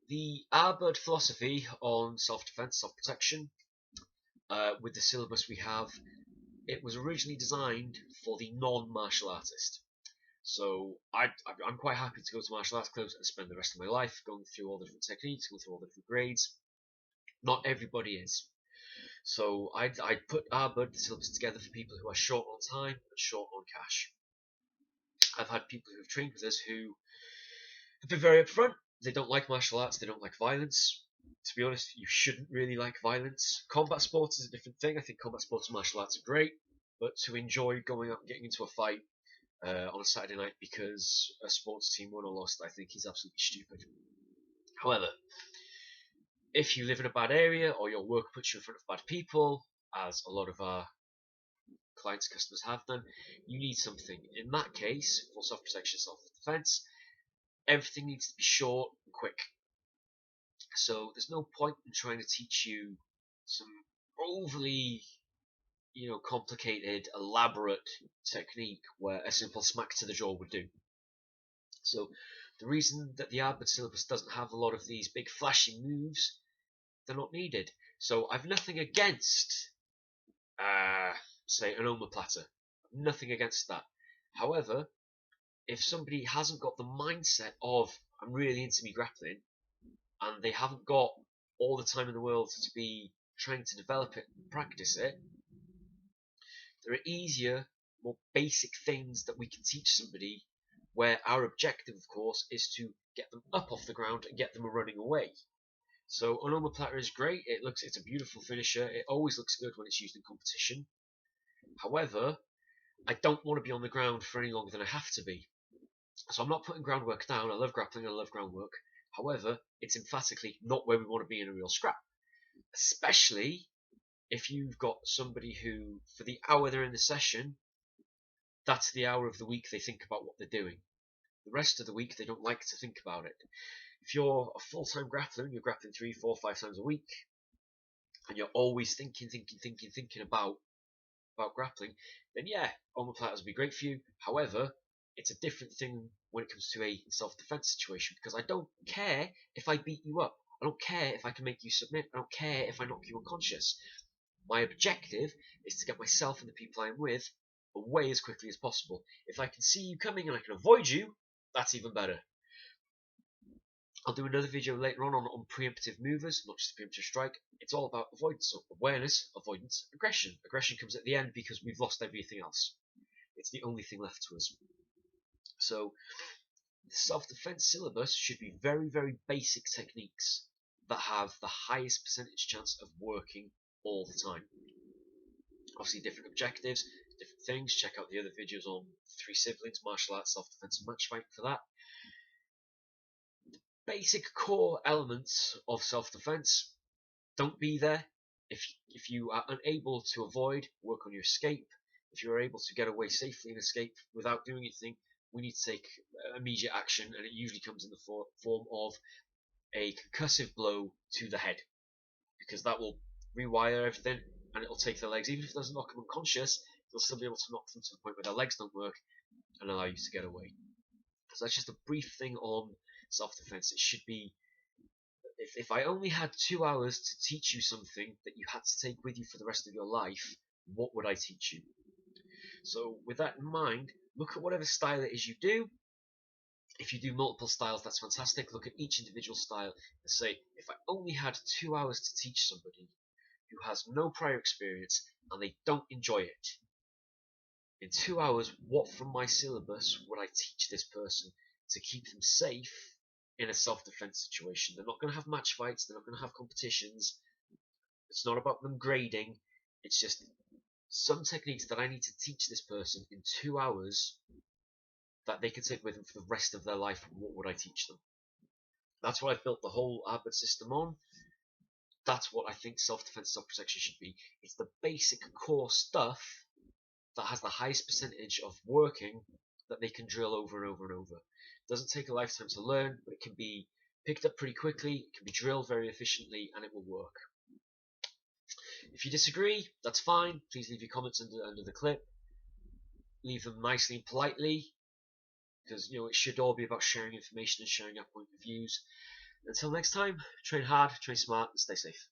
the RBUD philosophy on self-defense, self-protection, with the syllabus we have, it was originally designed for the non-martial artist. So I'm quite happy to go to martial arts clubs and spend the rest of my life going through all the different techniques, going through all the different grades. Not everybody is. So I'd put RBUD, the syllabus, together for people who are short on time and short on cash. I've had people who have trained with us who have been very upfront. They don't like martial arts, they don't like violence. To be honest, you shouldn't really like violence. Combat sports is a different thing. I think combat sports and martial arts are great, but to enjoy going out and getting into a fight on a Saturday night because a sports team won or lost, I think is absolutely stupid. However, if you live in a bad area or your work puts you in front of bad people, as a lot of our clients, customers have done, you need something. In that case, for self-protection, self-defense, everything needs to be short and quick. So there's no point in trying to teach you some overly, complicated, elaborate technique where a simple smack to the jaw would do. So the reason that the RBUD syllabus doesn't have a lot of these big flashy moves, they're not needed. So I've nothing against, say, an omoplata. Nothing against that. However, if somebody hasn't got the mindset of, I'm really into me grappling, and they haven't got all the time in the world to be trying to develop it and practice it, there are easier, more basic things that we can teach somebody where our objective, of course, is to get them up off the ground and get them running away. So an omoplata is great. It's a beautiful finisher. It always looks good when it's used in competition. However, I don't want to be on the ground for any longer than I have to be. So I'm not putting groundwork down. I love grappling. I love groundwork. However, it's emphatically not where we want to be in a real scrap. Especially if you've got somebody who, for the hour they're in the session, that's the hour of the week they think about what they're doing. The rest of the week, they don't like to think about it. If you're a full-time grappler and you're grappling 3, 4, 5 times a week, and you're always thinking about grappling, then yeah, omoplatas would be great for you. However, it's a different thing when it comes to a self-defense situation, because I don't care if I beat you up. I don't care if I can make you submit. I don't care if I knock you unconscious. My objective is to get myself and the people I'm with away as quickly as possible. If I can see you coming and I can avoid you, that's even better. I'll do another video later on preemptive movers, not just preemptive strike. It's all about avoidance, so awareness, avoidance, aggression. Aggression comes at the end because we've lost everything else. It's the only thing left to us. So the self-defense syllabus should be very, very basic techniques that have the highest percentage chance of working all the time. Obviously different objectives, different things. Check out the other videos on 3 siblings, martial arts, self-defense and matchfighting for that. Basic core elements of self-defense, don't be there. If you are unable to avoid, work on your escape. If you're able to get away safely and escape without doing anything, we need to take immediate action, and it usually comes in the form of a concussive blow to the head, because that will rewire everything and it'll take their legs. Even if it doesn't knock them unconscious, you'll still be able to knock them to the point where their legs don't work and allow you to get away. So that's just a brief thing on self-defense. It should be, if I only had 2 hours to teach you something that you had to take with you for the rest of your life, what would I teach you? So with that in mind, look at whatever style it is you do. If you do multiple styles, that's fantastic. Look at each individual style and say, if I only had 2 hours to teach somebody who has no prior experience and they don't enjoy it, in 2 hours, what from my syllabus would I teach this person to keep them safe in a self-defense situation? They're not going to have match fights. They're not going to have competitions. It's not about them grading. It's just some techniques that I need to teach this person in 2 hours that they can take with them for the rest of their life. What would I teach them? That's what I've built the whole RBUD system on. That's what I think self-defense, self-protection should be. It's the basic core stuff that has the highest percentage of working that they can drill over and over and over. It doesn't take a lifetime to learn, but it can be picked up pretty quickly, it can be drilled very efficiently, and it will work. If you disagree, that's fine. Please leave your comments under the clip. Leave them nicely and politely, because it should all be about sharing information and sharing our point of views. Until next time, train hard, train smart, and stay safe.